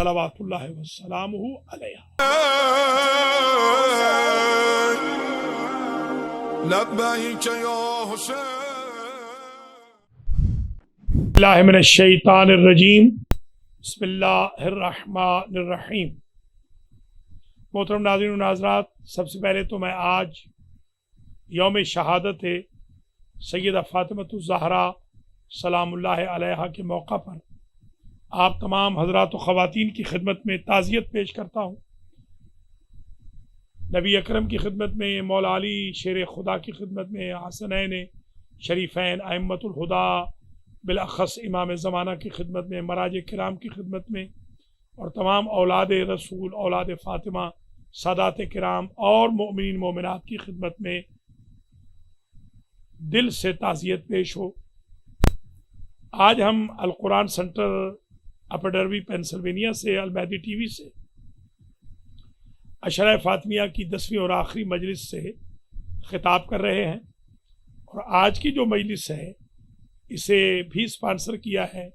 صلوات اللہ وسلامہ علیہ۔ لبیک یا حسین۔ اللہ من الشیطان الرجیم، بسم اللہ الرحمن الرحیم۔ محترم ناظرین و ناظرات، سب سے پہلے تو میں آج یوم شہادت سیدہ فاطمۃ الزہرا سلام اللہ علیہا کے موقع پر آپ تمام حضرات و خواتین کی خدمت میں تعزیت پیش کرتا ہوں۔ نبی اکرم کی خدمت میں، مولا علی شیر خدا کی خدمت میں، حسنین شریفین ائمۃ الہدا بالاخص امام زمانہ کی خدمت میں، مراج کرام کی خدمت میں، اور تمام اولاد رسول، اولاد فاطمہ، سادات کرام اور مومنین مومنات کی خدمت میں دل سے تعزیت پیش ہو۔ آج ہم القرآن سینٹر اپر ڈربی پینسلوینیا سے، المہدی ٹی وی سے عشرہ فاطمیہ کی 10ویں اور آخری مجلس سے خطاب کر رہے ہیں، اور آج کی جو مجلس ہے اسے بھی اسپانسر کیا ہے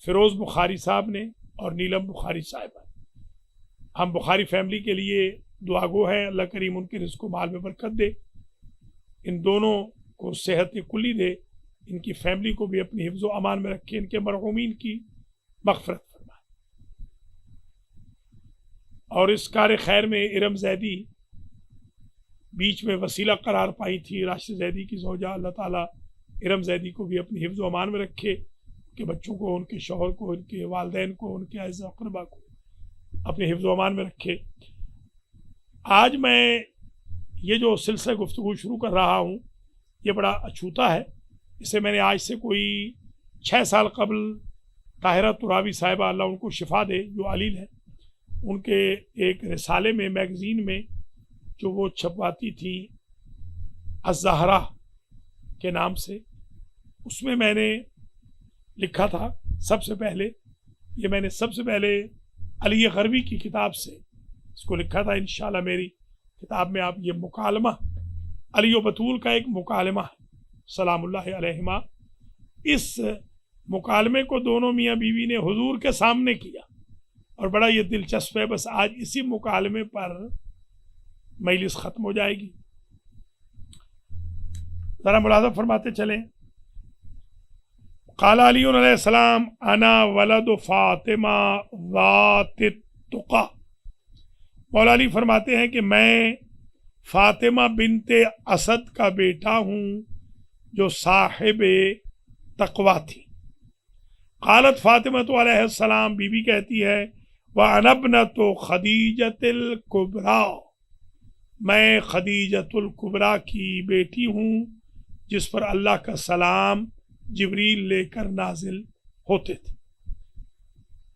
فیروز بخاری صاحب نے اور نیلم بخاری صاحبہ۔ ہم بخاری فیملی کے لیے دعا گو ہیں، اللہ کریم ان کے رزق و مال میں برکت دے، ان دونوں کو صحت کلی دے، ان کی فیملی کو بھی اپنی حفظ و امان میں رکھے، ان کے مرحومین کی مغفرت فرمائے۔ اور اس کار خیر میں ارم زیدی بیچ میں وسیلہ قرار پائی تھی، راشد زیدی کی زوجہ، اللہ تعالیٰ ارم زیدی کو بھی اپنی حفظ و امان میں رکھے، ان کے بچوں کو، ان کے شوہر کو، ان کے والدین کو، ان کے اعزاء اقربا کو اپنے حفظ و امان میں رکھے۔ آج میں یہ جو سلسلہ گفتگو شروع کر رہا ہوں یہ بڑا اچھوتا ہے۔ اسے میں نے آج سے کوئی 6 سال قبل طاہرہ ترابی صاحبہ، اللہ ان کو شفا دے، جو علیل ہے، ان کے ایک رسالے میں، میگزین میں جو وہ چھپواتی تھی الزہرا کے نام سے، اس میں نے لکھا تھا سب سے پہلے، یہ میں نے سب سے پہلے علی غربی کی کتاب سے اس کو لکھا تھا۔ انشاءاللہ میری کتاب میں آپ یہ مکالمہ، علی و بطول کا ایک مکالمہ ہے سلام اللہ علیہما، اس مکالمے کو دونوں میاں بیوی نے حضور کے سامنے کیا، اور بڑا یہ دلچسپ ہے۔ بس آج اسی مکالمے پر مجلس ختم ہو جائے گی، ذرا ملاحظہ فرماتے چلیں۔ قال علی علیہ السلام انا ولد فاطمہ ذات التقی۔ مولا علی فرماتے ہیں کہ میں فاطمہ بنت اسد کا بیٹا ہوں جو صاحب تقوی تھی۔ قالت فاطمہ علیہ السلام، بی بی کہتی ہے، وَأَنَا ابْنَةُ خَدِیجَةِ الْكُبْرَى، میں خدیجۃ الکبریٰ کی بیٹی ہوں جس پر اللہ کا سلام جبریل لے کر نازل ہوتے تھے۔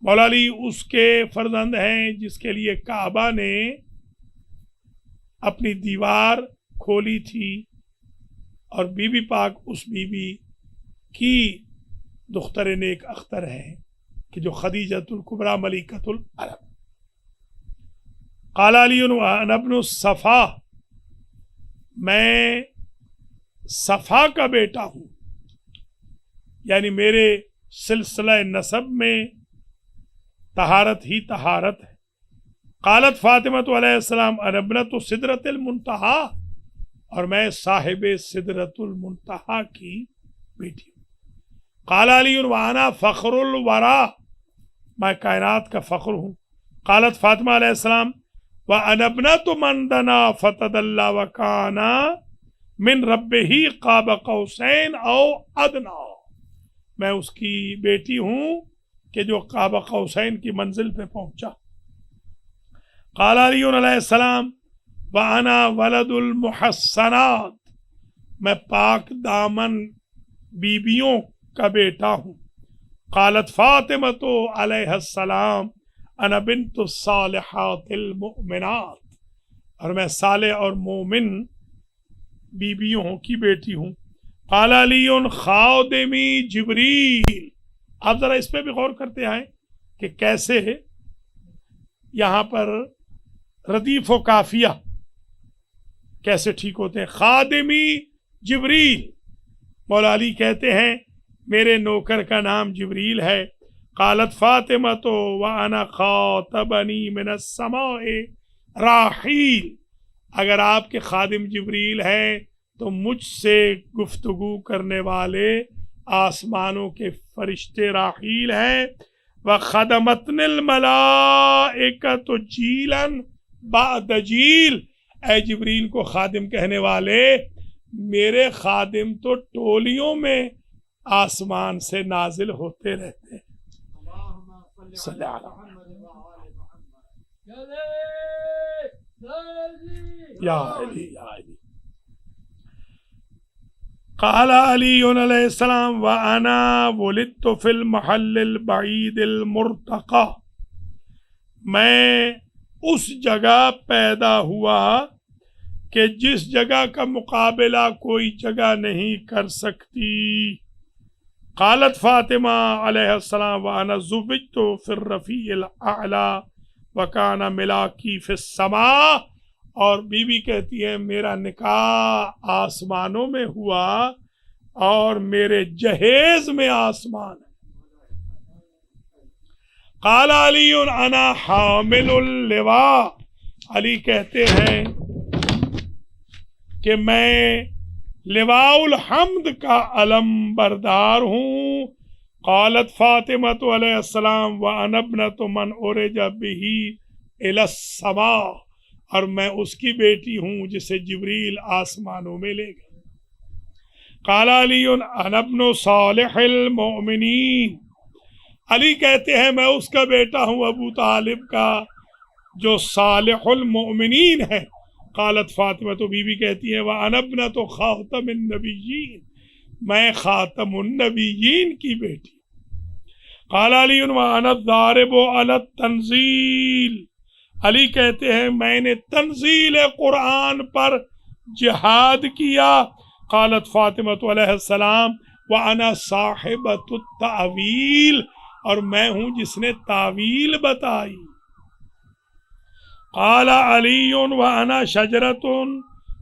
مولا علی اس کے فرزند ہیں جس کے لیے کعبہ نے اپنی دیوار کھولی تھی، اور بی بی پاک اس بی بی کی دختر نیک اختر ہیں کہ جو خدیجۃ الکبریٰ ملکۃ العرب۔ قال علی وانا ابن صفا، میں صفا کا بیٹا ہوں، یعنی میرے سلسلہ نسب میں طہارت ہی طہارت ہے۔ قالت فاطمہ علیہ السلام انا ابنۃ سدرۃ المنتہا، اور میں صاحب سدرۃ المنتہا کی بیٹی ہوں۔ قال علی وانا فخر الورا، میں کائنات کا فخر ہوں۔ قالت فاطمہ علیہ السلام وانا ابنۃ من دنا فتدلی وکانا من ربہ قاب قوسین او ادنا، میں اس کی بیٹی ہوں کہ جو قاب قوسین کی منزل پہ پہنچا۔ قال علی علیہ السلام وانا ولد المحصنات، میں پاک دامن بیبیوں کا بیٹا ہوں۔ قالت فاطمہ علیہ السلام انا بنت الصالحات المؤمنات، اور میں صالح اور مومن بیبیوں کی بیٹی ہوں۔ قال علی خادمی جبریل، آپ ذرا اس پہ بھی غور کرتے ہیں کہ کیسے یہاں پر ردیف و کافیہ کیسے ٹھیک ہوتے ہیں۔ خادمی جبریل، مولا علی کہتے ہیں میرے نوکر کا نام جبریل ہے، قالت فاطمة وأنا خاطبني من السماء راحیل، اگر آپ کے خادم جبریل ہیں تو مجھ سے گفتگو کرنے والے آسمانوں کے فرشتے راحیل ہیں. وَخَدَمَتْنِ الْمَلَائِكَةُ جِيلًا بَعْدَ جِيلٍ، اے جبریل کو خادم کہنے والے، میرے خادم تو ٹولیوں میں آسمان سے نازل ہوتے رہتے ہیں. صلی اللہ یا علی یا علی. قال علی علیہ السلام وانا ولدت فی المحل البعید المرتقى، میں اس جگہ پیدا ہوا کہ جس جگہ کا مقابلہ کوئی جگہ نہیں کر سکتی. قالت فاطمہ علیہ السلام وانا زوجت فی الرفیع الاعلی وکان ملاکی فی السماء، اور بی بی کہتی ہے میرا نکاح آسمانوں میں ہوا اور میرے جہیز میں آسمان ہے. قال علی انا حامل اللواء، علی کہتے ہیں کہ میں لواء الحمد کا علم بردار ہوں. قالت فاطمہ علیہ السلام وانا ابنۃ من عرج بہ الی السماء، اور میں اس کی بیٹی ہوں جسے جبریل آسمانوں میں لے گئے. قال علی انا ابن صالح المؤمنین، علی کہتے ہیں میں اس کا بیٹا ہوں ابو طالب کا جو صالح المؤمنین ہے. قالت فاطمہ تو بی بی کہتی ہے وَأَنَا ابْنَةُ خَاتَمِ النَّبِيِّينَ، میں خاتم النبیین کی بیٹی. قال علی وَأَنَا الضَّارِبُ عَلَى التَّنزِيلِ، علی کہتے ہیں میں نے تنزیل قرآن پر جہاد کیا. قالت فاطمہ علیہ السلام وَأَنَا صَاحِبَةُ التَّأْوِيلِ، اور میں ہوں جس نے تعویل بتائی. قال علی وانا شجرۃ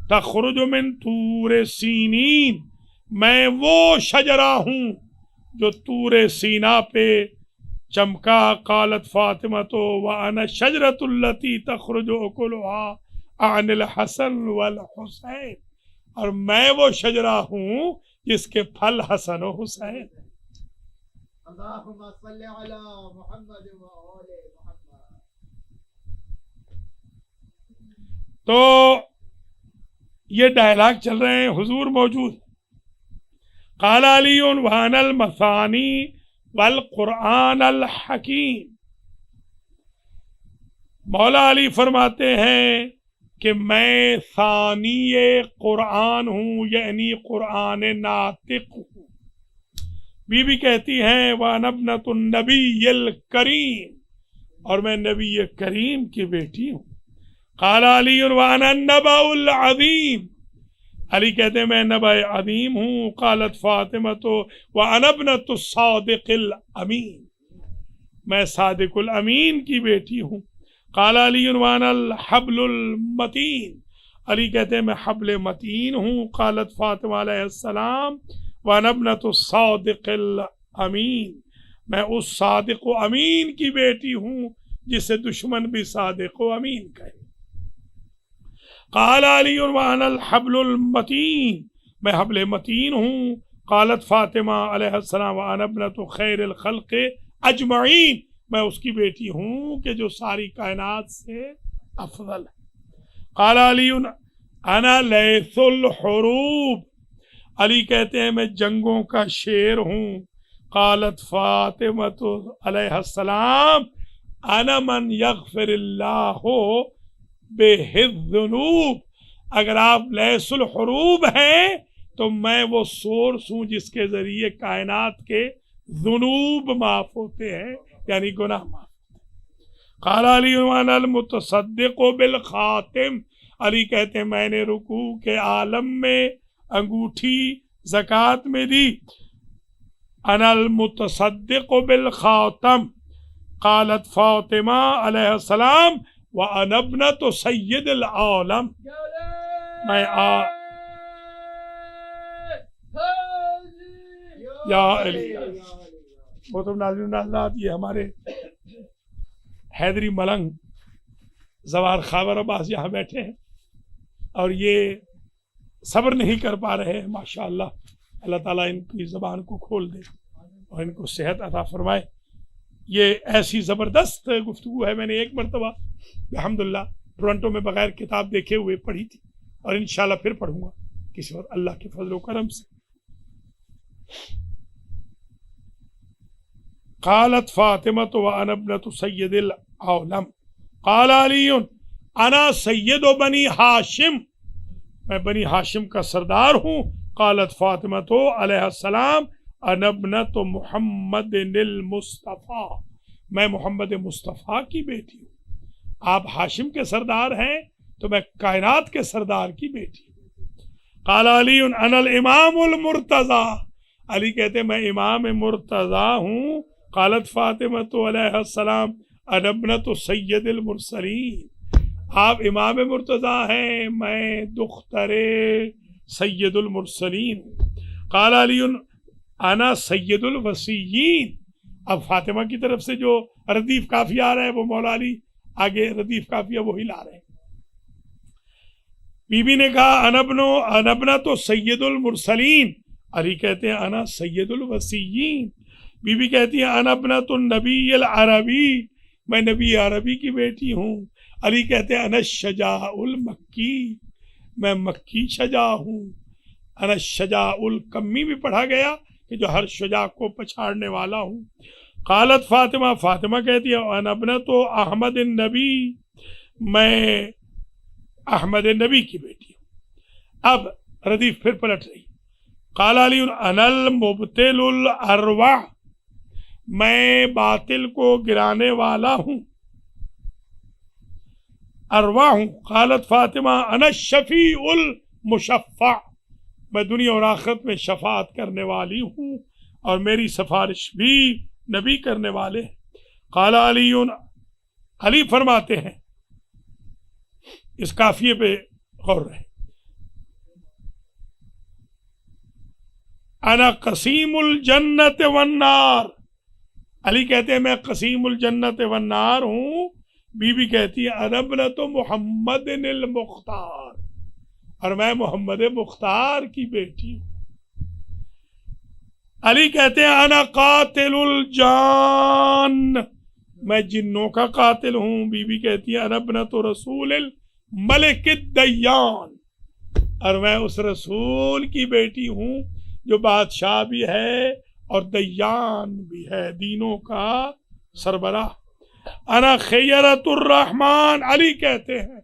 تخرج من طور سینین، میں وہ شجرہ ہوں جو طور سینا پہ چمکا. قالت فاطمہ وانا شجرۃ التی تخرج اکلها عن الحسن والحسین، اور میں وہ شجرہ ہوں جس کے پھل حسن و حسین. اللہم صلی علی محمد وآل محمد. تو یہ ڈائلاگ چل رہے ہیں، حضور موجود. قال علی وانا المثانی والقرآن الحکیم، مولا علی فرماتے ہیں کہ میں ثانی قرآن ہوں، یعنی قرآن ناطق ہوں. بی بی کہتی ہیں وانا ابنۃ النبی الکریم، اور میں نبی کریم کی بیٹی ہوں. قال علی وانا النبأ العظیم، علی کہتے ہیں میں نبأ عظیم ہوں. قالت فاطمہ وانا ابنۃ الصادق الامین، میں صادق الامین کی بیٹی ہوں. قال علی وانا الحبل المتین، علی کہتے ہیں میں حبل متین ہوں. قالت فاطمہ علیہ السلام وانا ابنۃ الصادق الامین، میں اس صادق و امین کی بیٹی ہوں جسے دشمن بھی صادق و امین کہے. قال علی وانا الحبل المتین، میں حبل متین ہوں. قالت فاطمہ علیہ السلام وانا ابنۃ خیر الخلق اجمعین، میں اس کی بیٹی ہوں کہ جو ساری کائنات سے افضل ہے. قال علی انا لیث الحروب، علی کہتے ہیں میں جنگوں کا شیر ہوں. قالت فاطمہ علیہ السلام انا من یغفر اللہ بہ الذنوب، اگر آپ لیث الحروب ہیں تو میں وہ سورس ہوں جس کے ذریعے کائنات کے ذنوب معاف ہوتے ہیں، یعنی گناہ معاف ہوتے ہیں. قال علی وانا المتصدق بالخاتم، علی کہتے ہیں میں نے رکوع کے عالم میں انگوٹھی زکوٰۃ میں دی. انا المتصدق بالخاتم. قالت فاطمہ علیہ السلام وانا ابنۃ سید العالم، میں یا علی محترم ناظرین ناظرات، یہ ہمارے حیدری ملنگ زوار خاور عباس یہاں بیٹھے ہیں اور یہ صبر نہیں کر پا رہے ہیں. ماشاءاللہ اللہ تعالیٰ ان کی زبان کو کھول دے اور ان کو صحت عطا فرمائے. یہ ایسی زبردست گفتگو ہے، میں نے ایک مرتبہ الحمدللہ ٹورنٹو میں بغیر کتاب دیکھے ہوئے پڑھی تھی اور انشاءاللہ پھر پڑھوں گا کسی وقت اللہ کے فضل و کرم سے. قالت فاطمة وانا ابنة سید العالم قال علی انا سید بنی ہاشم، میں بنی ہاشم کا سردار ہوں. قالت فاطمة علیہ السلام انا ابنة محمد المصطفیٰ، میں محمد مصطفیٰ کی بیٹی ہوں. آپ ہاشم کے سردار ہیں تو میں کائنات کے سردار کی بیٹی ہوں. قال علی انا الامام المرتضی، علی کہتے ہیں میں امام مرتضی ہوں. قالت فاطمة علیہ السلام انا ابنة سید المرسلین، آپ امام مرتضی ہیں، میں دختر سید المرسلین. قال علی انا سید الوصیین، اب فاطمہ کی طرف سے جو ردیف کافی آ رہا ہے وہ مولا علی آگے ردیف کافی ہے وہی لا رہے ہیں. بی بی نے کہا انا ابنة سید المرسلین، علی کہتے ہیں انا سید الوصیین. بی بی کہتی ہے انا ابنة النبی العربی، میں نبی عربی کی بیٹی ہوں. علی کہتے ہیں انا الشجاع المکی، میں مکی شجاع ہوں. انا الشجاع الکمی بھی پڑھا گیا کہ جو ہر شجاع کو پچھاڑنے والا ہوں. قالت فاطمہ، فاطمہ کہتی ہے انا ابنة احمد النبی، میں احمد نبی کی بیٹی ہوں. اب ردیف پھر پلٹ رہی. قال علی انا المبتل الارواح، میں باطل کو گرانے والا ہوں، ارواح ہوں. قالت فاطمہ انا الشفیع المشفع، میں دنیا اور آخرت میں شفاعت کرنے والی ہوں اور میری سفارش بھی نبی کرنے والے ہیں. قال علی، علی فرماتے ہیں، اس قافیے پہ غور رہے، انا قسیم الجنت والنار، علی کہتے ہیں میں قسیم الجنت والنار ہوں. بی بی کہتی ہے انا ابنة محمد المختار، اور میں محمد مختار کی بیٹی ہوں. علی کہتے ہیں انا قاتل الجان، میں جنوں کا قاتل ہوں. بی بی کہتی ہے انا ابنة رسول الملک الدیان، اور میں اس رسول کی بیٹی ہوں جو بادشاہ بھی ہے اور دیان بھی ہے، دینوں کا سربراہ. انا خیرۃ الرحمن، علی کہتے ہیں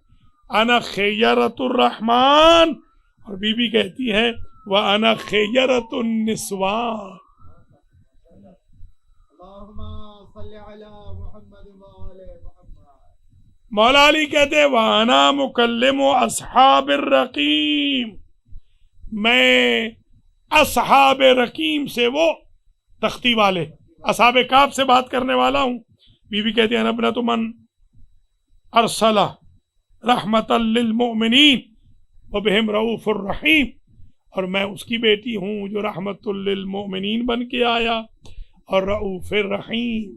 انا خیرۃ الرحمن، اور بی بی کہتی ہے وَأَنَا خَيَّرَةُ النِّسْوَانِ. اللہم صلی علی محمد وآل محمد. مولا علی کہتے ہیں وَأَنَا مُكَلِّمُ أَصْحَابِ الرَّقِيمِ، میں اصحاب رقیم سے، وہ تختی والے اصحاب کاف سے بات کرنے والا ہوں. بی بی کہتی ہیں انا ابنة من ارسل رحمتا للمؤمنین وبہم رؤوف الرحیم، اور میں اس کی بیٹی ہوں جو رحمت للمؤمنین بن کے آیا اور رؤوف الرحیم.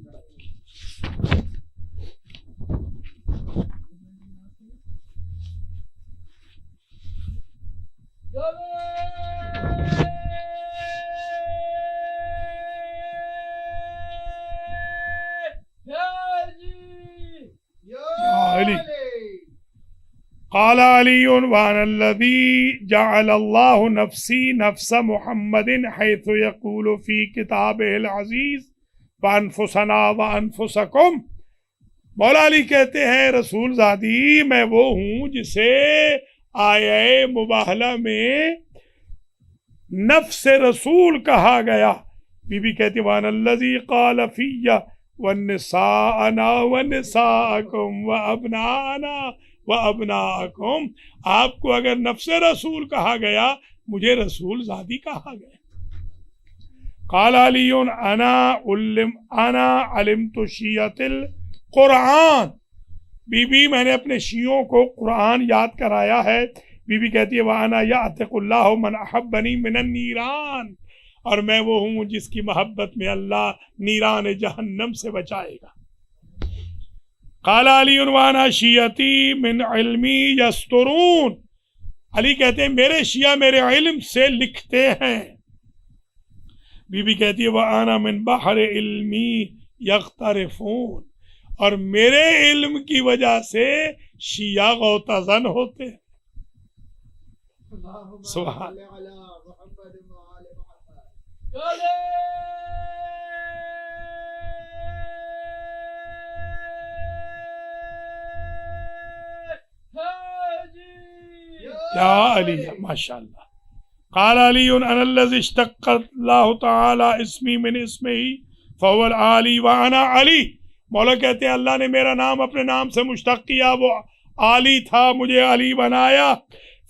علی قال علی وانا الذی جعل اللہ نفسی نفس محمد حیث یقول فی کتابہ العزیز وانفسنا وانفسکم. مولا علی کہتے ہیں رسول زادی میں وہ ہوں جسے آیہ مباہلہ میں نفس رسول کہا گیا. بی بی کہتی وانا الذی قال فی وَالنِّسَاءَنَا وَنِسَاءَكُمْ وَأَبْنَاءَنَا وَأَبْنَاءَكُمْ، آپ کو اگر نفس رسول کہا گیا مجھے رسول زادی کہا گیا. قال علی انا علمت شیعۃ القرآن، بی بی میں نے اپنے شیعوں کو قرآن یاد کرایا ہے. بی بی کہتی ہے وَأَنَا يَعْتِقُ اللَّهُ مَنْ أَحَبَّنِي مِنَ النِّيرَانِ، اور میں وہ ہوں جس کی محبت میں اللہ نیران جہنم سے بچائے گا۔ قال علی وانا شیعتی من علمی یسترون، علی کہتے ہیں میرے شیعہ میرے علم سے لکھتے ہیں۔ بی بی کہتی ہے وانا من بحر علمی یغترفون، اور میرے علم کی وجہ سے شیعہ غوطہ زن ہوتے ہیں۔ اللهم سبحان صل على محمد وآل محمد۔ یا علی ماشاء اللہ۔ قال علی انا الذی اشتق اللہ تعالی اسمی من اسمہ فهو العالی وانا علی، مولا کہتے ہیں اللہ نے میرا نام اپنے نام سے مشتق کیا، وہ عالی تھا، مجھے علی بنایا۔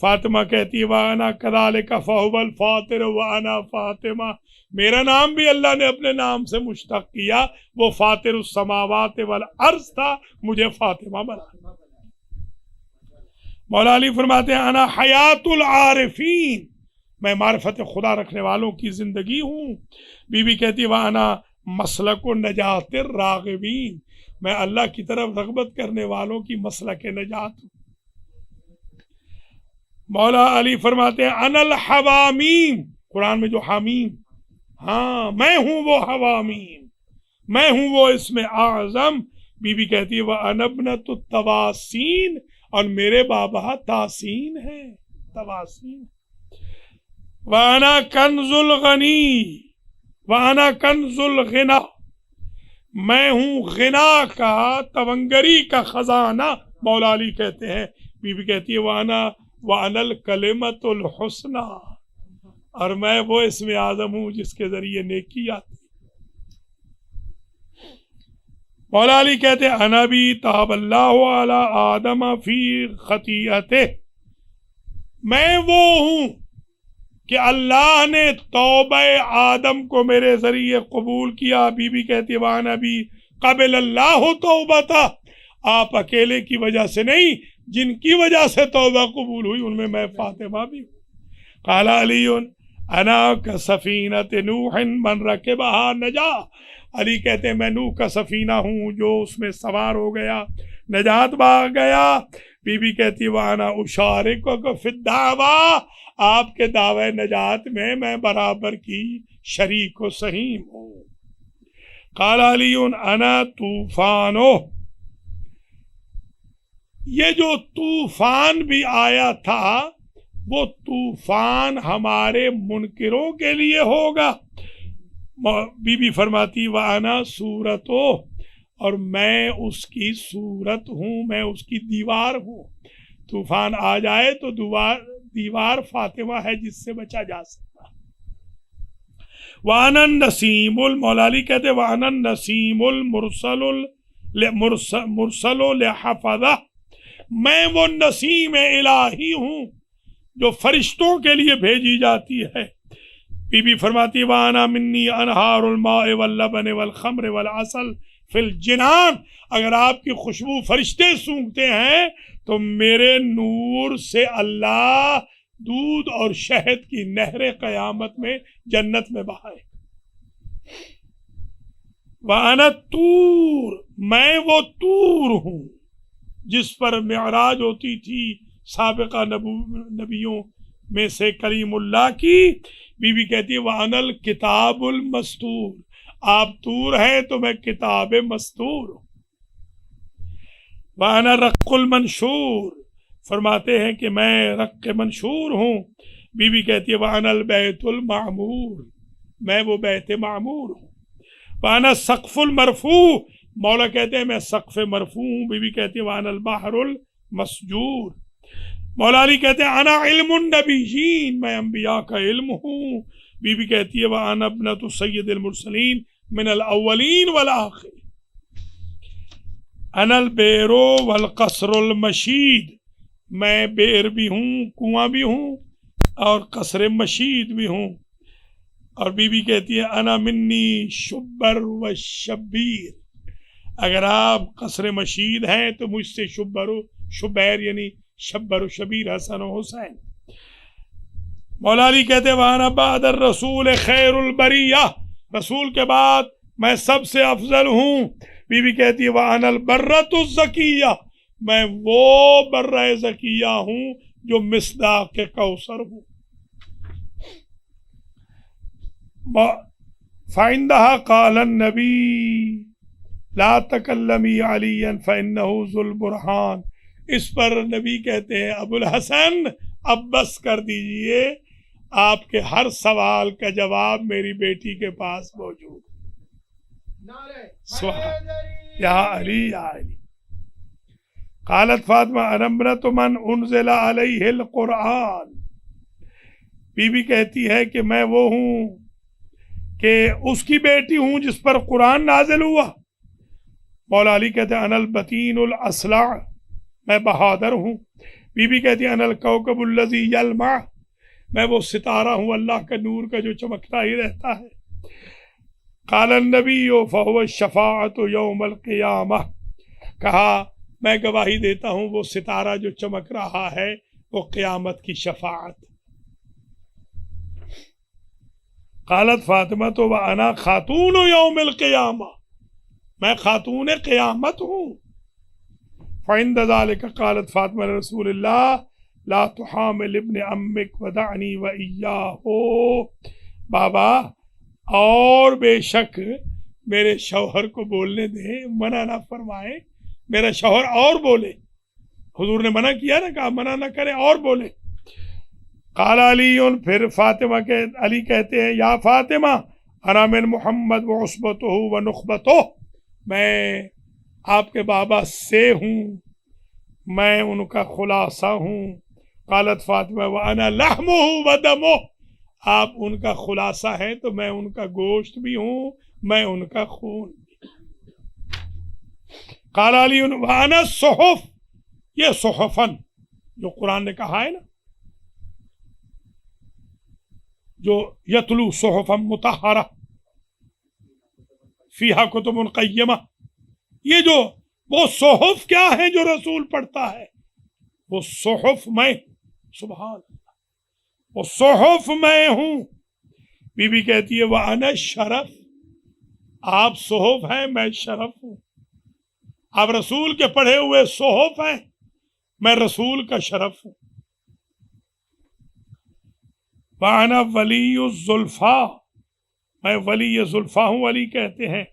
فاطمہ کہتی ہے وانا کذالک فهو الفاطر وانا فاطمہ، میرا نام بھی اللہ نے اپنے نام سے مشتق کیا، وہ فاطر السماوات والارض تھا، مجھے فاطمہ بنا۔ مولا علی فرماتے ہیں انا حیات العارفین، میں معرفت خدا رکھنے والوں کی زندگی ہوں۔ بی بی کہتی ہے وانا مسلک نجات الراغبین، میں اللہ کی طرف رغبت کرنے والوں کی مسلک نجات ہوں۔ مولا علی فرماتے ہیں انا الحوامیم، قرآن میں جو حامیم، ہاں میں ہوں وہ حوامیم، میں ہوں وہ اسم اعظم۔ بی بی کہتی ہے وانا ابنۃ التواسین، اور میرے بابا تاسین ہے، تواسین۔ وانا کنز الغنی وانا کنز الغنا، میں ہوں غنا کا، تونگری کا خزانہ، مولا علی کہتے ہیں۔ بی بی کہتی ہے وانا الکلمۃ الحسنی، اور میں وہ اسم اعظم ہوں جس کے ذریعے نیکی آتی۔ مولا علی کہتے ہیں انا بھی تاب اللہ علی آدم فی خطیئتہ، میں وہ ہوں کہ اللہ نے توبہ آدم کو میرے ذریعے قبول کیا۔ بی بی کہتی ہے وانا بھی قبل اللہ توبتہ، آپ اکیلے کی وجہ سے نہیں، جن کی وجہ سے توبہ قبول ہوئی ان میں فاطمہ بھی ہوں۔ قال علی انا کسفینۃ نوح من رکبہا نجا، علی کہتے ہیں میں نوح کا سفینہ ہوں جو اس میں سوار ہو گیا، نجات پا گیا۔ بی بی کہتی وانا اشارکک فی الدعویٰ، آپ کے دعوی نجات میں برابر کی شریک و سہیم ہوں۔ قال علی انا طوفانو، یہ جو طوفان بھی آیا تھا وہ طوفان ہمارے منکروں کے لیے ہوگا۔ بی بی فرماتی وانا صورتو، اور میں اس کی صورت ہوں، میں اس کی دیوار ہوں۔ طوفان آ جائے تو دیوار فاطمہ ہے جس سے بچا جا سکتا۔ وانا النسیم، مولا علی کہتے وانا النسیم مرسل لحفظہ، میں وہ نسیم الہی ہوں جو فرشتوں کے لیے بھیجی جاتی ہے۔ بی بی فرماتی وانا منی انہار الماء واللبن والخمر والعسل فی الجنان، اگر آپ کی خوشبو فرشتے سونگھتے ہیں تو میرے نور سے اللہ دودھ اور شہد کی نہریں قیامت میں جنت میں بہائے۔ وانا طور، میں وہ طور ہوں جس پر معراج ہوتی تھی سابقہ نبیوں میں سے کلیم اللہ کی۔ بی بی کہتی ہے وانا الکتاب المستور، آپ طور ہیں تو میں کتاب مستور ہوں۔ وانا رق المنشور، فرماتے ہیں کہ میں رق منشور ہوں۔ بی بی کہتی ہے وانا البیت المعمور، میں وہ بیت معمور ہوں۔ وانا سقف المرفوع، مولا کہتے ہیں میں سقف مرفوع ہوں۔ بی بی کہتی ہے وانا البحر المسجور، مولا علی کہتے ہیں انا علم النبیین، میں انبیاء کا علم ہوں۔ بی بی کہتی ہے وانا ابنۃ سید المرسلین من الاولین والآخرین۔ انا البئر والقصر المشید، میں بئر بھی ہوں، کنواں بھی ہوں، اور قصر مشید بھی ہوں۔ اور بی بی کہتی ہے انا منی شبر و شبیر، اگر آپ قصر مشید ہیں تو مجھ سے شبر و شبیر یعنی شبر و شبیر حسن و حسین۔ مولا علی کہتے وانا بعد الرسول خیر البریہ، رسول کے بعد میں سب سے افضل ہوں. بی بی کہتی ہے وانا البرۃ الزکیہ، میں وہ برہ زکیہ ہوں جو مصداق کوثر ہوں. فعندها قال النبی لا تکلمی علیٰ فإنہ ذو البرہان. اس پر نبی کہتے ہیں ابو الحسن اب بس کر دیجئے، آپ کے ہر سوال کا جواب میری بیٹی کے پاس موجود. یا علی یا علی. قالت فاطمہ انا ابنۃ من انزل علیہ القرآن. بی بی کہتی ہے کہ میں وہ ہوں کہ اس کی بیٹی ہوں جس پر قرآن نازل ہوا. مولا علی کہتے ہیں انا البطین الاصلع، میں بہادر ہوں. بی بی کہتی ہے انا الکوکب الذی یلمع، میں وہ ستارہ ہوں اللہ کا نور کا جو چمکتا ہی رہتا ہے. قال النبی فہو الشفاعۃ یوم القیامہ، کہا میں گواہی دیتا ہوں وہ ستارہ جو چمک رہا ہے وہ قیامت کی شفاعت. قالت فاطمہ تو وانا خاتون یوم القیامہ، میں خاتون قیامت ہوں. فعند ذلك قالت فاطمہ رسول اللہ لا تحامل ابن امک ودعنی وإیاہ. بابا اور بے شک میرے شوہر کو بولنے دیں، منع نہ فرمائے. میرا شوہر اور بولے، حضور نے منع کیا نا، کہا منع نہ کرے اور بولے. قال علی، پھر فاطمہ کے علی کہتے ہیں یا فاطمہ انا من محمد وعصبتہ ونخبتہ، میں آپ کے بابا سے ہوں، میں ان کا خلاصہ ہوں. قالت فاطمہ وانا لحمہ ودمہ، آپ ان کا خلاصہ ہیں تو میں ان کا گوشت بھی ہوں، میں ان کا خون بھی. قال علی وانا الصحف، یہ صحفن جو قرآن نے کہا ہے نا، جو یتلو صحفا مطہرہ فیہا کتب قیمہ، یہ جو وہ صحف کیا ہے جو رسول پڑھتا ہے، وہ صحف میں، سبحان اللہ، وہ صحف میں ہوں. بی بی کہتی ہے وَأَنَا الشرف، آپ صحف ہیں میں شرف ہوں. آپ رسول کے پڑھے ہوئے صحف ہیں، میں رسول کا شرف ہوں. وَأَنَا وَلِيُّ الزُّلْفَا، میں ولی زلفا ہوں. علی کہتے ہیں،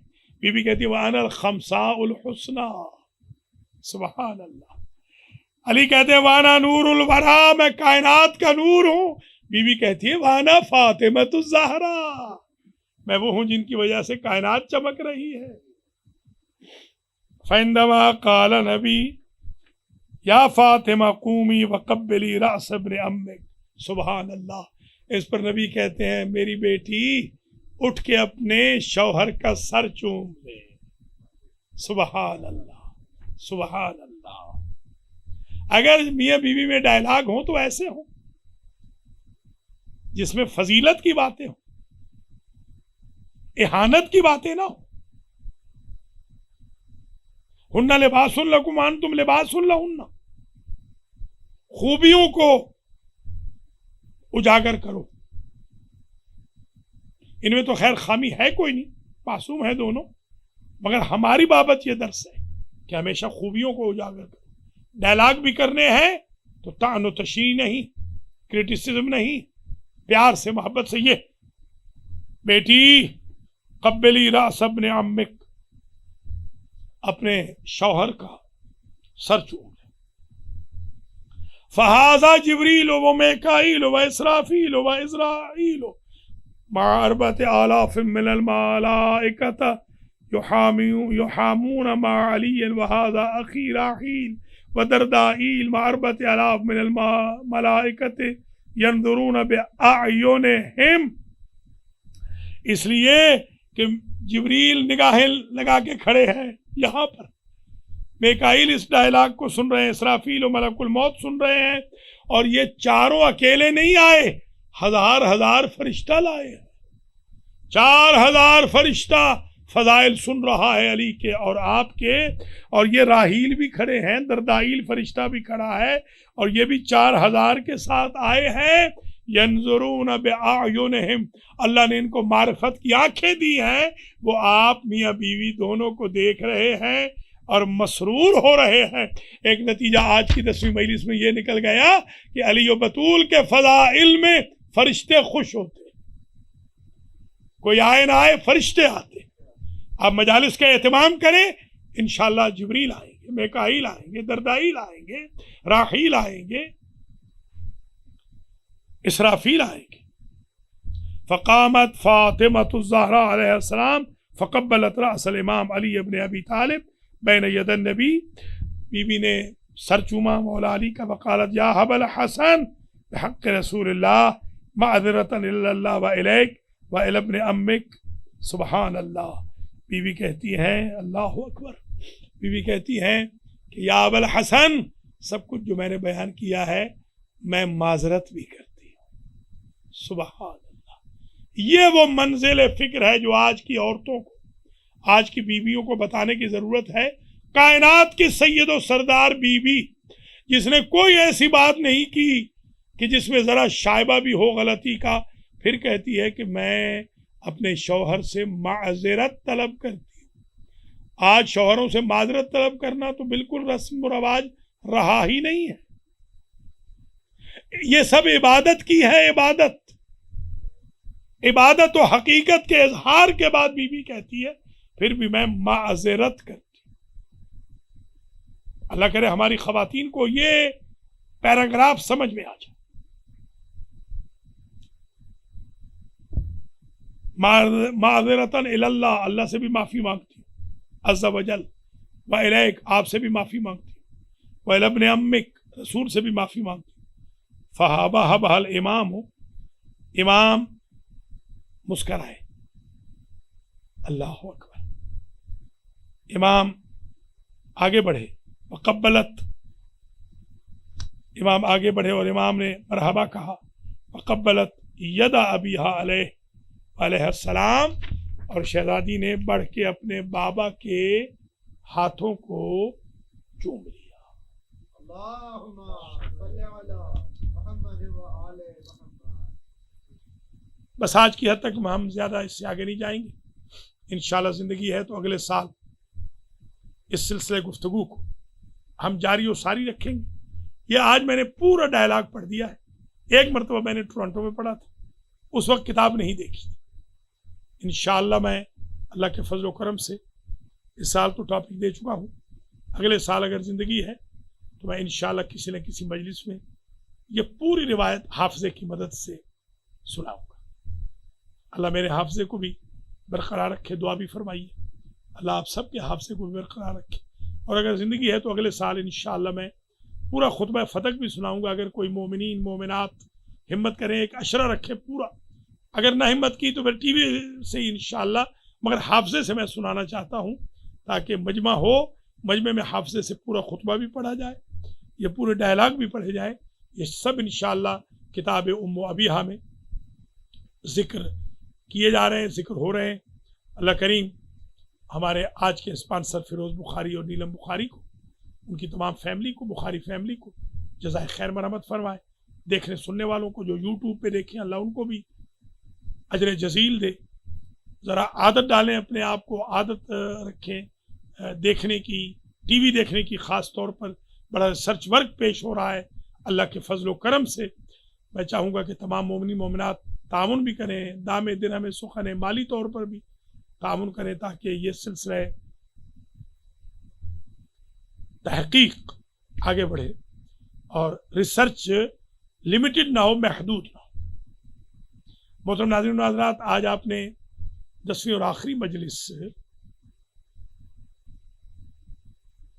بی بی کہتی ہے وَأَنَا الْخَمْسَاءُ الْحُسْنَى، سبحان اللہ. علی کہتے ہیں وَأَنَا نُورُ الْوَرَى، میں کائنات کا نور ہوں. بی بی کہتی ہے وَأَنَا فاطمۃ الزہرا، میں وہ ہوں جن کی وجہ سے کائنات چمک رہی ہے. فَعِندَمَا قَالَ نبی یا فاطمہ قومی وقبلی رأس ابن امک، سبحان اللہ. اس پر نبی کہتے ہیں میری بیٹی اٹھ کے اپنے شوہر کا سر چوم لے. سبحان اللہ سبحان اللہ. اگر میاں بیوی میں ڈائلاگ ہوں تو ایسے ہوں جس میں فضیلت کی باتیں ہوں، اہانت کی باتیں نہ ہوں. ہن لباس لکم وانتم لباس لہن، خوبیوں کو اجاگر کرو. ان میں تو خیر خامی ہے کوئی نہیں، معصوم ہے دونوں، مگر ہماری بابت یہ درس ہے کہ ہمیشہ خوبیوں کو اجاگر کرو. ڈائلاگ بھی کرنے ہیں تو طعن و تشریح نہیں، کرٹیسزم نہیں، پیار سے محبت سے. یہ بیٹی قبلی راس ابن عمک، اپنے شوہر کا سر چوم لے. فہذا جبریل و میکائیل و اسرافیل و عزرائیل مع 4,000 من الملائکۃ یحامون مع علی وہذا اخی راحیل ودردائیل مع 4,000 من الملائکۃ ینظرون بأعینہم. اس لیے کہ جبریل نگاہیں لگا کے کھڑے ہیں یہاں پر، میکائیل اس ڈائلاگ کو سن رہے ہیں، اسرافیل و ملک الموت سن رہے ہیں، اور یہ چاروں اکیلے نہیں آئے، ہزار فرشتہ لائے ہیں. 4,000 فرشتہ فضائل سن رہا ہے علی کے اور آپ کے، اور یہ راحیل بھی کھڑے ہیں، دردائیل فرشتہ بھی کھڑا ہے، اور یہ بھی 4,000 کے ساتھ آئے ہیں. ینظرون بأعینہم، اللہ نے ان کو معرفت کی آنکھیں دی ہیں، وہ آپ میاں بیوی دونوں کو دیکھ رہے ہیں اور مسرور ہو رہے ہیں۔ ایک نتیجہ آج کی 10ویں مجلس میں یہ نکل گیا کہ علی و بطول کے فضائل میں فرشتے خوش ہوتے، کوئی آئے نہ آئے فرشتے آتے۔ آپ مجالس کا اہتمام کریں، انشاءاللہ جبریل آئیں گے، میکائیل آئیں گے، دردائیل آئیں گے، راحیل آئیں گے، اسرافیل آئیں گے۔ فقامت فاطمۃ الزہرا علیہ السلام فقبلت رأس الامام علی ابن ابی طالب بین ید النبی، بی بی نے سر چوما مولا علی کا، وقالت یا حب الحسن بحق رسول اللہ معذرۃ الی اللہ و الیک و الی ابن امک۔ سبحان اللہ، بی بی کہتی ہیں، اللہ اکبر، بی بی کہتی ہیں کہ یا ابا الحسن، سب کچھ جو میں نے بیان کیا ہے میں معذرت بھی کرتی ہوں۔ سبحان اللہ، یہ وہ منزل فکر ہے جو آج کی عورتوں کو، آج کی بیویوں کو بتانے کی ضرورت ہے۔ کائنات کی سید و سردار بی بی، جس نے کوئی ایسی بات نہیں کی کہ جس میں ذرا شائبہ بھی ہو غلطی کا، پھر کہتی ہے کہ میں اپنے شوہر سے معذرت طلب کرتی ہوں۔ آج شوہروں سے معذرت طلب کرنا تو بالکل رسم و رواج رہا ہی نہیں ہے، یہ سب عبادت کی ہے، عبادت و حقیقت کے اظہار کے بعد بی بی کہتی ہے پھر بھی میں معذرت کرتی ہوں۔ اللہ کرے ہماری خواتین کو یہ پیراگراف سمجھ میں آ جائے۔ معذرتاً الی اللہ، اللہ سے بھی معافی مانگتی ہوں، عز و جل، و الیک، آپ سے بھی معافی مانگتی ہوں، و الی ابن امک، رسول سے بھی معافی مانگتی ہوں۔ فہابہ الامام، امام مسکرائے، اللہ اکبر، امام آگے بڑھے، وقبلت، امام آگے بڑھے اور امام نے مرحبا کہا، وقبلت ید ابیہا علیہ السلام، اور شہزادی نے بڑھ کے اپنے بابا کے ہاتھوں کو چوم لیا۔ اللہم صلی علی محمد و آل محمد۔ بس آج کی حد تک ہم زیادہ اس سے آگے نہیں جائیں گے، انشاءاللہ زندگی ہے تو اگلے سال اس سلسلے گفتگو کو ہم جاری و ساری رکھیں گے۔ یہ آج میں نے پورا ڈائلاگ پڑھ دیا ہے، ایک مرتبہ میں نے ٹورنٹو میں پڑھا تھا، اس وقت کتاب نہیں دیکھی تھی۔ انشاءاللہ میں اللہ کے فضل و کرم سے اس سال تو ٹاپک دے چکا ہوں، اگلے سال اگر زندگی ہے تو میں انشاءاللہ کسی نہ کسی مجلس میں یہ پوری روایت حافظے کی مدد سے سناؤں گا۔ اللہ میرے حافظے کو بھی برقرار رکھے، دعا بھی فرمائیے، اللہ آپ سب کے حافظے کو بھی برقرار رکھے، اور اگر زندگی ہے تو اگلے سال انشاءاللہ میں پورا خطبہ فتح بھی سناؤں گا۔ اگر کوئی مومنین مومنات ہمت کریں، ایک عشرہ رکھے پورا، اگر نہ ہمت کی تو پھر ٹی وی سے ہی انشاءاللہ، مگر حافظے سے میں سنانا چاہتا ہوں تاکہ مجمع ہو، مجمع میں حافظے سے پورا خطبہ بھی پڑھا جائے، یہ پورے ڈائلاگ بھی پڑھے جائے۔ یہ سب انشاءاللہ کتاب ام ابیہا میں ذکر کیے جا رہے ہیں، ذکر ہو رہے ہیں۔ اللہ کریم ہمارے آج کے اسپانسر فیروز بخاری اور نیلم بخاری کو، ان کی تمام فیملی کو، بخاری فیملی کو جزائے خیر مرحمت فرمائے۔ دیکھنے سننے والوں کو جو یوٹیوب پہ دیکھیں، اللہ ان کو بھی اجر جزیل دے۔ ذرا عادت ڈالیں، اپنے آپ کو عادت رکھیں دیکھنے کی، ٹی وی دیکھنے کی، خاص طور پر بڑا سرچ ورک پیش ہو رہا ہے۔ اللہ کے فضل و کرم سے میں چاہوں گا کہ تمام مومنی مومنات تعاون بھی کریں، دام درہم سخن مالی طور پر بھی تعاون کریں، تاکہ یہ سلسلہ تحقیق آگے بڑھے اور ریسرچ لمیٹڈ نہ ہو، محدود نہ ہو۔ محترم ناظرین و حضرات، آج آپ نے 10ویں اور آخری مجلس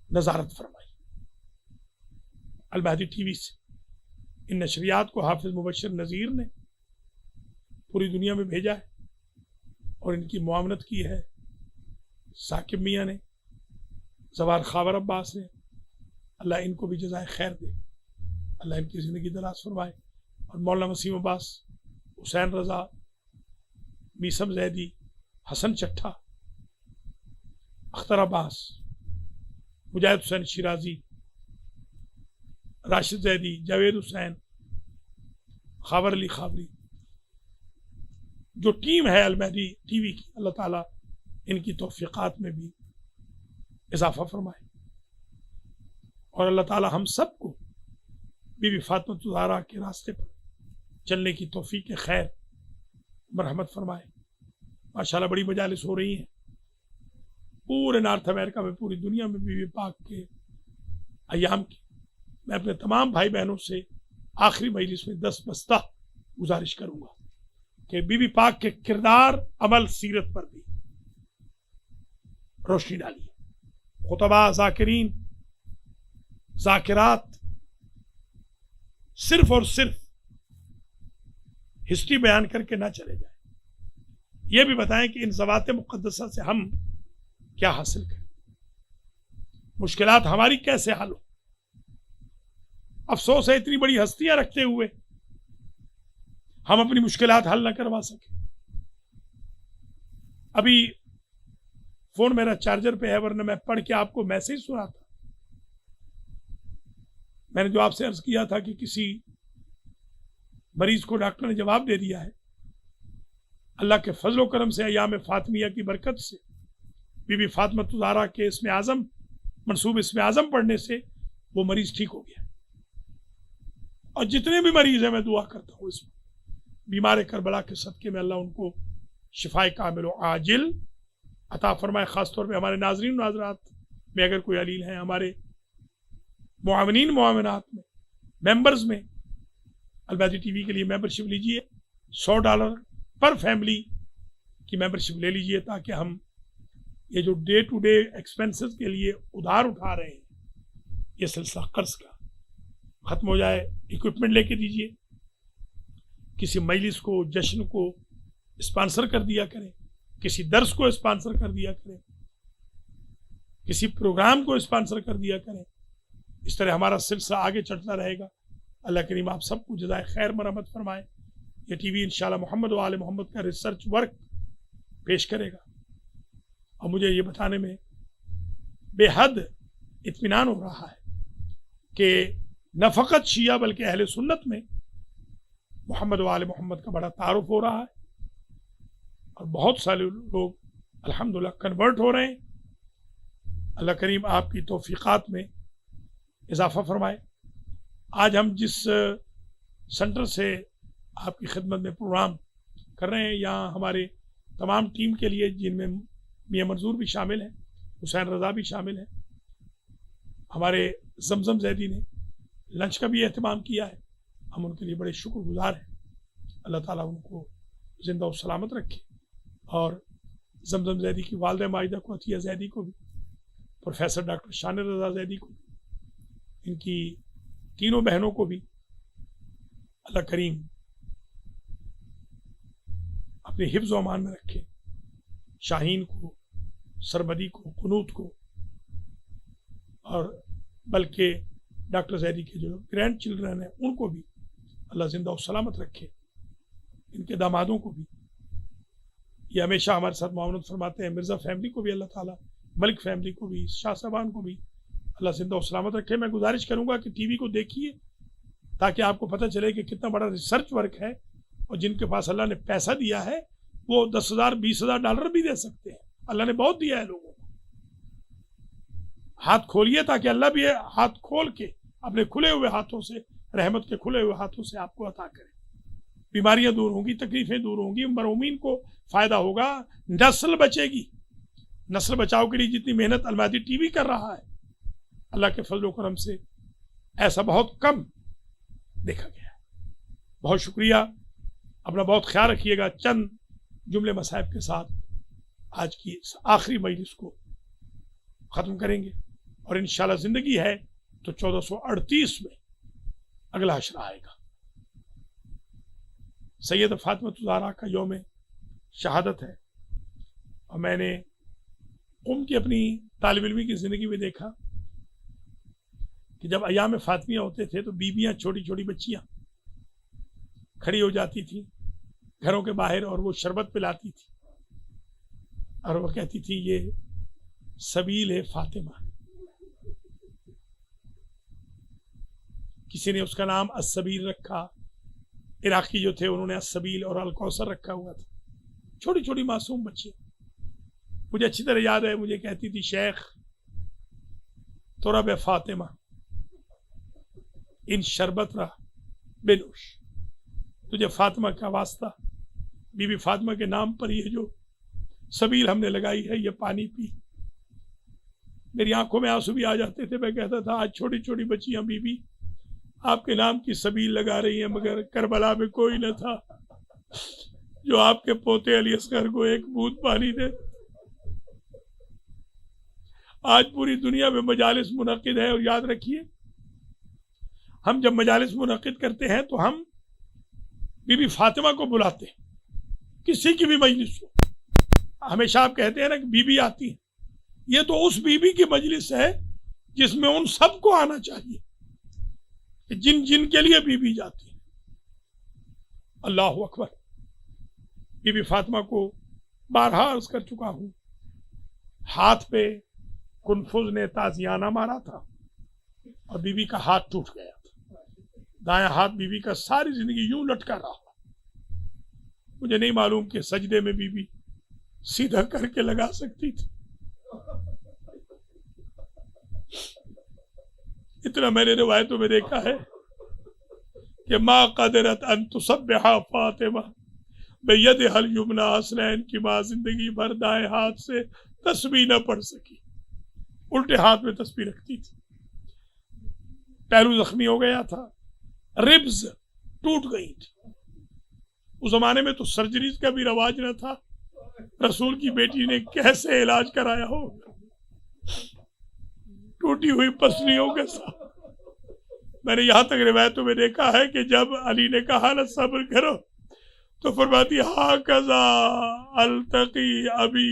نظارت فرمائی المہدی ٹی وی سے۔ ان نشریات کو حافظ مبشر نذیر نے پوری دنیا میں بھیجا ہے اور ان کی معاونت کی ہے ثاقب میاں نے، زوار خاور عباس نے۔ اللہ ان کو بھی جزائے خیر دے، اللہ ان کی زندگی دراز فرمائے، اور مولانا وسیم عباس، حسین رضا، میسم زیدی، حسن چٹھا، اختر عباس، مجاہد حسین شیرازی، راشد زیدی، جاوید حسین، خاور علی خاوری، جو ٹیم ہے المہدی ٹی وی کی، اللہ تعالیٰ ان کی توفیقات میں بھی اضافہ فرمائے، اور اللہ تعالیٰ ہم سب کو بی بی فاطمہ الزہرا کے راستے پر چلنے کی توفیق خیر مرحمت فرمائے۔ ماشاءاللہ بڑی مجالس ہو رہی ہیں پورے نارتھ امریکہ میں، پوری دنیا میں بی بی پاک کے ایام کی۔ میں اپنے تمام بھائی بہنوں سے آخری مجلس میں دستبستہ گزارش کروں گا کہ بی بی پاک کے کردار، عمل، سیرت پر بھی روشنی ڈالیے۔ خطباء، ذاکرین، ذاکرات صرف اور صرف ہسٹری بیان کر کے نہ چلے جائیں، یہ بھی بتائیں کہ ان ذوات مقدسہ سے ہم کیا حاصل کریں، مشکلات ہماری کیسے حل ہو۔ افسوس ہے اتنی بڑی ہستیاں رکھتے ہوئے ہم اپنی مشکلات حل نہ کروا سکیں۔ ابھی فون میرا چارجر پہ ہے، ورنہ میں پڑھ کے آپ کو میسج سنا تھا۔ میں نے جو آپ سے عرض کیا تھا کہ کسی مریض کو ڈاکٹر نے جواب دے دیا ہے، اللہ کے فضل و کرم سے، ایام فاطمیہ کی برکت سے، بی بی فاطمہ الزہرا کے اسم اعظم، منصوب اسم اعظم پڑھنے سے وہ مریض ٹھیک ہو گیا۔ اور جتنے بھی مریض ہیں میں دعا کرتا ہوں اس میں بیمار کربلا کے صدقے میں اللہ ان کو شفائے کامل و عاجل عطا فرمائے۔ خاص طور پہ ہمارے ناظرین و ناظرات میں اگر کوئی علیل ہیں، ہمارے معاونین معاونات میں، ممبرز میں، المہدی ٹی وی کے لیے ممبرشپ لیجئے، $100 پر فیملی کی ممبرشپ لے لیجئے، تاکہ ہم یہ جو ڈے ٹو ڈے ایکسپینسز کے لیے ادھار اٹھا رہے ہیں، یہ سلسلہ قرض کا ختم ہو جائے۔ اکوپمنٹ لے کے دیجئے، کسی مجلس کو، جشن کو اسپانسر کر دیا کریں، کسی درس کو اسپانسر کر دیا کریں، کسی پروگرام کو اسپانسر کر دیا کریں۔ اس طرح ہمارا سلسلہ آگے چڑھتا رہے گا۔ اللہ کریم آپ سب کو جزائے خیر مرحمت فرمائے۔ یہ ٹی وی انشاءاللہ محمد و آل محمد کا ریسرچ ورک پیش کرے گا، اور مجھے یہ بتانے میں بے حد اطمینان ہو رہا ہے کہ نہ فقط شیعہ بلکہ اہل سنت میں محمد و آل محمد کا بڑا تعارف ہو رہا ہے، اور بہت سارے لوگ الحمدللہ کنورٹ ہو رہے ہیں۔ اللہ کریم آپ کی توفیقات میں اضافہ فرمائے۔ آج ہم جس سنٹر سے آپ کی خدمت میں پروگرام کر رہے ہیں، یہاں ہمارے تمام ٹیم کے لیے، جن میں میاں منظور بھی شامل ہیں، حسین رضا بھی شامل ہیں، ہمارے زمزم زیدی نے لنچ کا بھی اہتمام کیا ہے، ہم ان کے لیے بڑے شکر گزار ہیں۔ اللہ تعالیٰ ان کو زندہ و سلامت رکھے، اور زمزم زیدی کی والدہ ماجدہ کو، عطیہ زیدی کو بھی، پروفیسر ڈاکٹر شان رضا زیدی کو بھی، ان کی تینوں بہنوں کو بھی اللہ کریم اپنے حفظ و امان میں رکھے۔ شاہین کو، سرمدی کو، قنوت کو، اور بلکہ ڈاکٹر زیدی کے جو گرینڈ چلڈرن ہیں ان کو بھی اللہ زندہ و سلامت رکھے، ان کے دامادوں کو بھی۔ یہ ہمیشہ ہمارے ساتھ معاونت فرماتے ہیں۔ مرزا فیملی کو بھی اللہ تعالیٰ، ملک فیملی کو بھی، شاہ صاحبان کو بھی اللہ زندہ و سلامت رکھے۔ میں گزارش کروں گا کہ ٹی وی کو دیکھیے، تاکہ آپ کو پتہ چلے کہ کتنا بڑا ریسرچ ورک ہے، اور جن کے پاس اللہ نے پیسہ دیا ہے وہ $10,000 $20,000 بھی دے سکتے ہیں۔ اللہ نے بہت دیا ہے لوگوں کو۔ ہاتھ کھولیے تاکہ اللہ بھی ہاتھ کھول کے اپنے کھلے ہوئے ہاتھوں سے، رحمت کے کھلے ہوئے ہاتھوں سے آپ کو عطا کرے۔ بیماریاں دور ہوں گی، تکلیفیں دور ہوں گی، مرحومین کو فائدہ ہوگا، نسل بچے گی۔ نسل بچاؤ کے لیے جتنی محنت المہدی ٹی وی کر رہا ہے، اللہ کے فضل و کرم سے ایسا بہت کم دیکھا گیا ہے۔ بہت شکریہ، اپنا بہت خیال رکھیے گا۔ چند جملے مصائب کے ساتھ آج کی اس آخری مجلس کو ختم کریں گے، اور انشاءاللہ زندگی ہے تو 1438 میں اگلا حشر آئے گا۔ سید فاطمہ الزہرا کا یوم شہادت ہے، اور میں نے قم کی اپنی طالب علمی کی زندگی میں دیکھا کہ جب ایام فاطمیہ ہوتے تھے تو بیویاں، چھوٹی چھوٹی بچیاں کھڑی ہو جاتی تھیں گھروں کے باہر، اور وہ شربت پلاتی تھی، اور وہ کہتی تھی یہ سبیل ہے فاطمہ۔ کسی نے اس کا نام السبیل رکھا، عراقی جو تھے انہوں نے السبیل اور الکوثر رکھا ہوا تھا، چھوٹی چھوٹی معصوم بچیاں. مجھے اچھی طرح یاد ہے، مجھے کہتی تھی شیخ ترب فاطمہ ان شربت رہا بنوش، تجھے فاطمہ کا واسطہ، بی بی فاطمہ کے نام پر یہ جو سبیل ہم نے لگائی ہے یہ پانی پی. میری آنکھوں میں آنسو بھی آ جاتے تھے. میں کہتا تھا آج چھوٹی چھوٹی بچیاں بی بی آپ کے نام کی سبیل لگا رہی ہیں، مگر کربلا میں کوئی نہ تھا جو آپ کے پوتے علی اصغر کو ایک بوند پانی دے. آج پوری دنیا میں مجالس منعقد ہے، اور یاد رکھیے ہم جب مجالس منعقد کرتے ہیں تو ہم بی بی فاطمہ کو بلاتے ہیں، کسی کی بھی مجلس ہو. ہمیشہ آپ کہتے ہیں نا کہ بی بی آتی ہے، یہ تو اس بی بی کی مجلس ہے جس میں ان سب کو آنا چاہیے جن جن کے لیے بی بی جاتی ہے. اللہ اکبر. بی بی فاطمہ کو بارہا عرض کر چکا ہوں، ہاتھ پہ کنفذ نے تازیانہ مارا تھا اور بی بی کا ہاتھ ٹوٹ گیا تھا. دایاں ہاتھ بی بی کا ساری زندگی یوں لٹکا رہا. مجھے نہیں معلوم کہ سجدے میں بی بی سیدھا کر کے لگا سکتی تھی. اتنا میں نے روایتوں میں دیکھا ہے کہ ما قدرت ان تسبح فاطمہ بیدہا الیمنی حسنین کی ماں زندگی بھر دائیں ہاتھ سے تسبیح نہ پڑھ سکی، الٹے ہاتھ میں تسبیح رکھتی تھی. پہلو زخمی ہو گیا تھا، ربز ٹوٹ گئی تھی. اس زمانے میں تو سرجریز کا بھی رواج نہ تھا. رسول کی بیٹی نے کیسے علاج کرایا ہو، ٹوٹی ہوئی پسلیوں کے ساتھ. میں نے یہاں تک روایتوں میں دیکھا ہے کہ جب علی نے کہا نا صبر کرو تو فرماتی ہاکذا التقی ابی،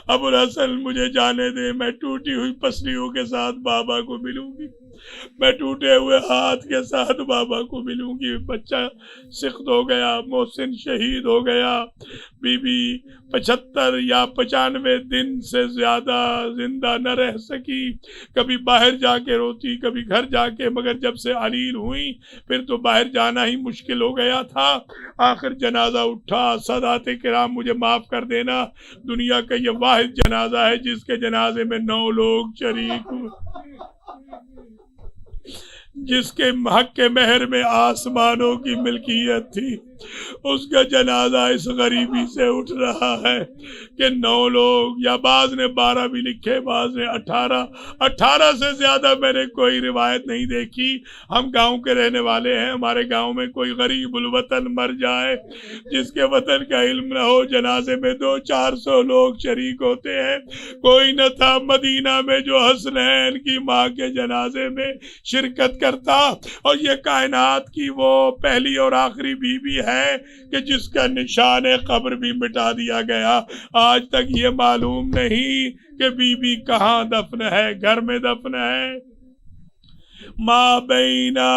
ابو الحسن مجھے جانے دے، میں ٹوٹی ہوئی پسلیوں کے ساتھ بابا کو ملوں گی، میں ٹوٹے ہوئے ہاتھ کے ساتھ بابا کو ملوں گی. بچہ سخت ہو گیا، محسن شہید ہو گیا. بی بی 75 یا 95 دن سے زیادہ زندہ نہ رہ سکی. کبھی باہر جا کے روتی، کبھی گھر جا کے، مگر جب سے عليل ہوئی پھر تو باہر جانا ہی مشکل ہو گیا تھا. آخر جنازہ اٹھا. سادات کرام مجھے معاف کر دینا، دنیا کا یہ واحد جنازہ ہے جس کے جنازے میں 9 لوگ شریک ہوئے، جس کے حق کے مہر میں آسمانوں کی ملکیت تھی. اس کا جنازہ اس غریبی سے اٹھ رہا ہے کہ 9 لوگ، یا بعض نے 12 بھی لکھے، بعض نے 18 سے زیادہ میں نے کوئی روایت نہیں دیکھی. ہم گاؤں کے رہنے والے ہیں، ہمارے گاؤں میں کوئی غریب الوطن مر جائے جس کے وطن کا علم نہ ہو، جنازے میں 200-400 لوگ شریک ہوتے ہیں. کوئی نہ تھا مدینہ میں جو حسنین کی ماں کے جنازے میں شرکت کرتا. اور یہ کائنات کی وہ پہلی اور آخری بیوی ہے کہ جس کا نشان قبر بھی مٹا دیا گیا. آج تک یہ معلوم نہیں کہ بی بی کہاں دفن ہے، گھر میں دفن ہے. ما بینا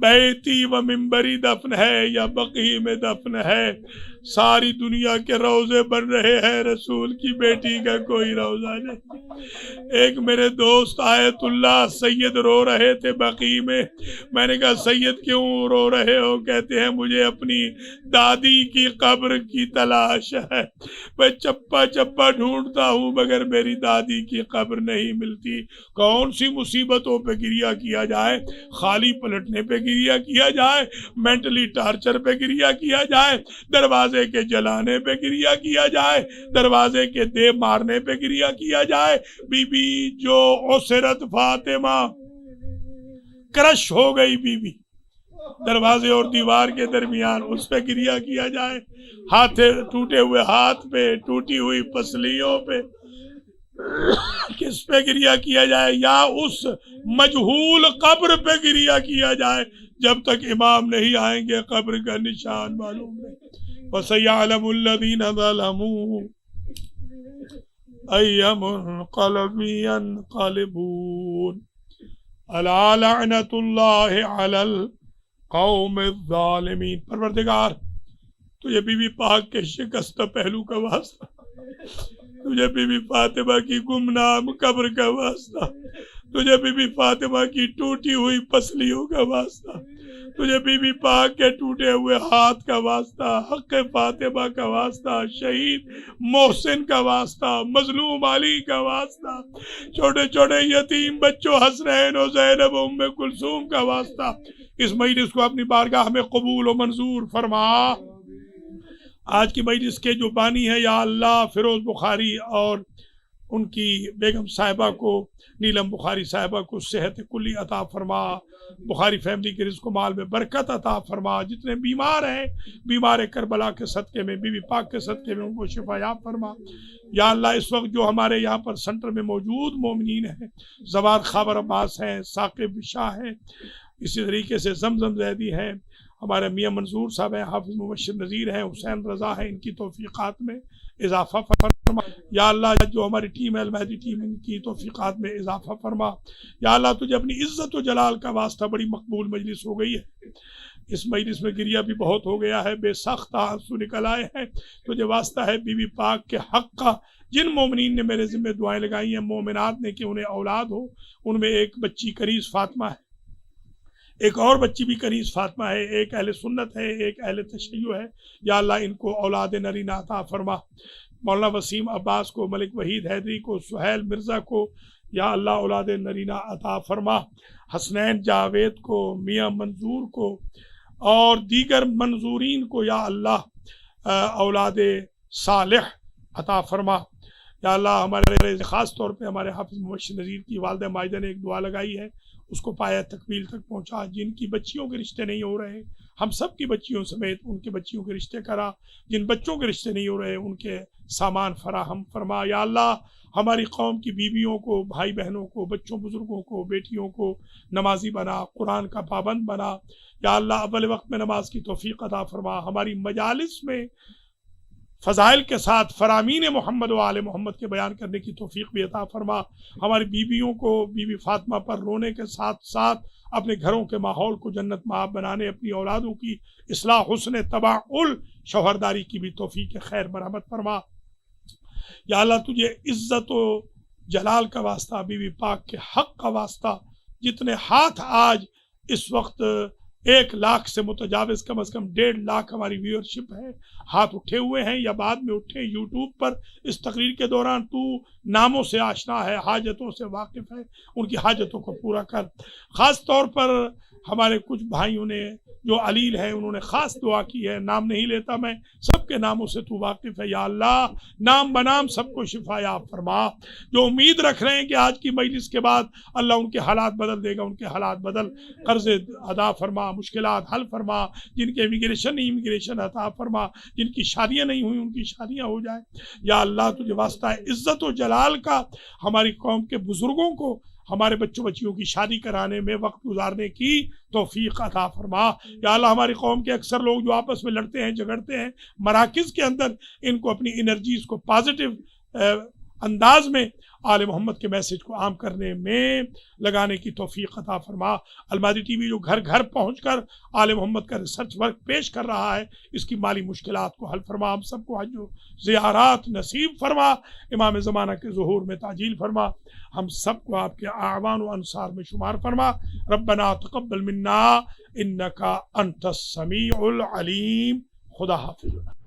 بیتی و منبری دفن ہے یا بقیع میں دفن ہے. ساری دنیا کے روضے بن رہے ہیں، رسول کی بیٹی کا کوئی روضہ نہیں. ایک میرے دوست آیت اللہ سید رو رہے تھے بقیع میں. میں نے کہا سید کیوں رو رہے ہو؟ کہتے ہیں مجھے اپنی دادی کی قبر کی تلاش ہے. میں چپا چپا ڈھونڈتا ہوں مگر میری دادی کی قبر نہیں ملتی. کون سی مصیبتوں پہ گریہ کیا جائے، خالی پلٹنے پہ گریہ کیا جائے، مینٹلی ٹارچر پہ گریہ کیا جائے، دروازے کے جلانے پہ گریہ کیا جائے، دروازے کے دے مارنے پہ گریہ کیا جائے. بی بی جو اسرت فاطمہ کرش ہو گئی، بی بی دروازے اور دیوار کے درمیان، اس پہ گریہ کیا جائے. ہاتھ ٹوٹے ہوئے ہاتھ پہ، ٹوٹی ہوئی پسلیوں پہ کس پہ گریہ کیا جائے؟ یا اس مجہول قبر پہ گریہ کیا جائے جب تک امام نہیں آئیں گے قبر کا نشان معلوم نہیں. وَسَيَعْلَمُ الَّذِينَ ظَلَمُوا أَيَّ مُنْقَلَبٍ يَنْقَلِبُونَ أَلَا لَعْنَةُ اللَّهِ عَلَى الْقَوْمِ الظَّالِمِينَ. پروردگار تجھے بی بی پاک کے شکستہ پہلو کا واسطہ، تجھے بی بی فاطمہ کی گمنام قبر کا واسطہ، تجھے بی بی فاطمہ کی ٹوٹی ہوئی پسلیوں کا واسطہ، تجھے بی بی پاک کے ٹوٹے ہوئے ہاتھ کا واسطہ، حق فاطمہ کا واسطہ، شہید محسن کا واسطہ، مظلوم علی کا واسطہ، چھوٹے چھوٹے یتیم بچوں حسنین و زینب و ام کلثوم کا واسطہ، اس مجلس کو اپنی بارگاہ میں قبول و منظور فرما۔ آج کی مجلس کے جو بانی ہے یا اللہ فیروز بخاری اور ان کی بیگم صاحبہ کو، نیلم بخاری صاحبہ کو صحت کلی عطا فرما، بخاری فیملی کے رزق و مال میں برکت عطا فرما، جتنے بیمار ہیں بیمار کربلا کے صدقے میں، بی بی پاک کے صدقے میں ان کو شفا یاب فرما۔ یا اللہ اس وقت جو ہمارے یہاں پر سنٹر میں موجود مومنین ہیں، زوار خابر عباس ہیں، ثاقب شاہ ہیں، اسی طریقے سے زمزم زیدی ہیں، ہمارے میاں منظور صاحب ہیں، حافظ مبشر نذیر ہیں، حسین رضا ہیں، ان کی توفیقات میں اضافہ فرما۔ یا اللہ جو ہماری ٹیم ہے المہدی ٹیم، ان کی توفیقات میں اضافہ فرما۔ یا اللہ تجھے اپنی عزت و جلال کا واسطہ بڑی مقبول مجلس ہو گئی ہے، اس مجلس میں گریہ بھی بہت ہو گیا ہے، بے سخت آنسو نکل آئے ہیں، تجھے واسطہ ہے بی بی پاک کے حق کا۔ جن مومنین نے میرے ذمہ دعائیں لگائی ہیں، مومنات نے کہ انہیں اولاد ہو، ان میں ایک بچی کنیز فاطمہ ہے، ایک اور بچی بھی کنیز فاطمہ ہے، ایک اہل سنت ہے، ایک اہل تشیع ہے، یا اللہ ان کو اولاد نرینہ عطا فرما۔ مولانا وسیم عباس کو، ملک وحید حیدری کو، سہیل مرزا کو یا اللہ اولاد نرینہ عطا فرما، حسنین جاوید کو، میاں منظور کو اور دیگر منظورین کو یا اللہ اولاد صالح عطا فرما۔ یا اللہ ہمارے خاص طور پہ ہمارے حافظ مبشر نذیر کی والدہ ماجدہ نے ایک دعا لگائی ہے، اس کو پایا تکمیل تک پہنچا، جن کی بچیوں کے رشتے نہیں ہو رہے ہم سب کی بچیوں سمیت ان کے بچیوں کے رشتے کرا، جن بچوں کے رشتے نہیں ہو رہے ان کے سامان فراہم فرما۔ یا اللہ ہماری قوم کی بیویوں کو، بھائی بہنوں کو، بچوں بزرگوں کو، بیٹیوں کو نمازی بنا، قرآن کا پابند بنا۔ یا اللہ اول وقت میں نماز کی توفیق عطا فرما، ہماری مجالس میں فضائل کے ساتھ فرامین محمد و آل محمد کے بیان کرنے کی توفیق بھی عطا فرما، ہماری بیویوں کو بی بی فاطمہ پر رونے کے ساتھ ساتھ اپنے گھروں کے ماحول کو جنت مآب بنانے، اپنی اولادوں کی اصلاح، حسن تباعل، شوہرداری کی بھی توفیق خیر مرحمت فرما۔ یا اللہ تجھے عزت و جلال کا واسطہ، بی بی پاک کے حق کا واسطہ، جتنے ہاتھ آج اس وقت 1 لاکھ سے متجاوز، کم از کم 1.5 لاکھ ہماری ویورشپ ہے، ہاتھ اٹھے ہوئے ہیں یا بعد میں اٹھے یوٹیوب پر اس تقریر کے دوران، تو ناموں سے آشنا ہے، حاجتوں سے واقف ہے، ان کی حاجتوں کو پورا کر۔ خاص طور پر ہمارے کچھ بھائیوں نے جو علیل ہیں انہوں نے خاص دعا کی ہے، نام نہیں لیتا میں، سب کے ناموں سے تو واقف ہے۔ یا اللہ نام بنام سب کو شفا یاب فرما، جو امید رکھ رہے ہیں کہ آج کی مجلس کے بعد اللہ ان کے حالات بدل دے گا، ان کے حالات بدل، قرض ادا فرما، مشکلات حل فرما، جن کے امیگریشن عطا فرما، جن کی شادیاں نہیں ہوئی ان کی شادیاں ہو جائیں۔ یا اللہ تجھے واسطہ ہے عزت و جلال کا، ہماری قوم کے بزرگوں کو ہمارے بچوں بچیوں کی شادی کرانے میں وقت گزارنے کی توفیق عطا فرما۔ یا اللہ ہماری قوم کے اکثر لوگ جو آپس میں لڑتے ہیں جھگڑتے ہیں، مراکز کے اندر ان کو اپنی انرجیز کو پازیٹیو انداز میں آل محمد کے میسج کو عام کرنے میں لگانے کی توفیق عطا فرما۔ المہدی ٹی وی جو گھر گھر پہنچ کر آل محمد کا ریسرچ ورک پیش کر رہا ہے، اس کی مالی مشکلات کو حل فرما، ہم سب کو حج و زیارات نصیب فرما، امام زمانہ کے ظہور میں تعجیل فرما، ہم سب کو آپ کے اعوان و انصار میں شمار فرما۔ ربنا تقبل منا انکا انت السمیع العلیم۔ خدا حافظ۔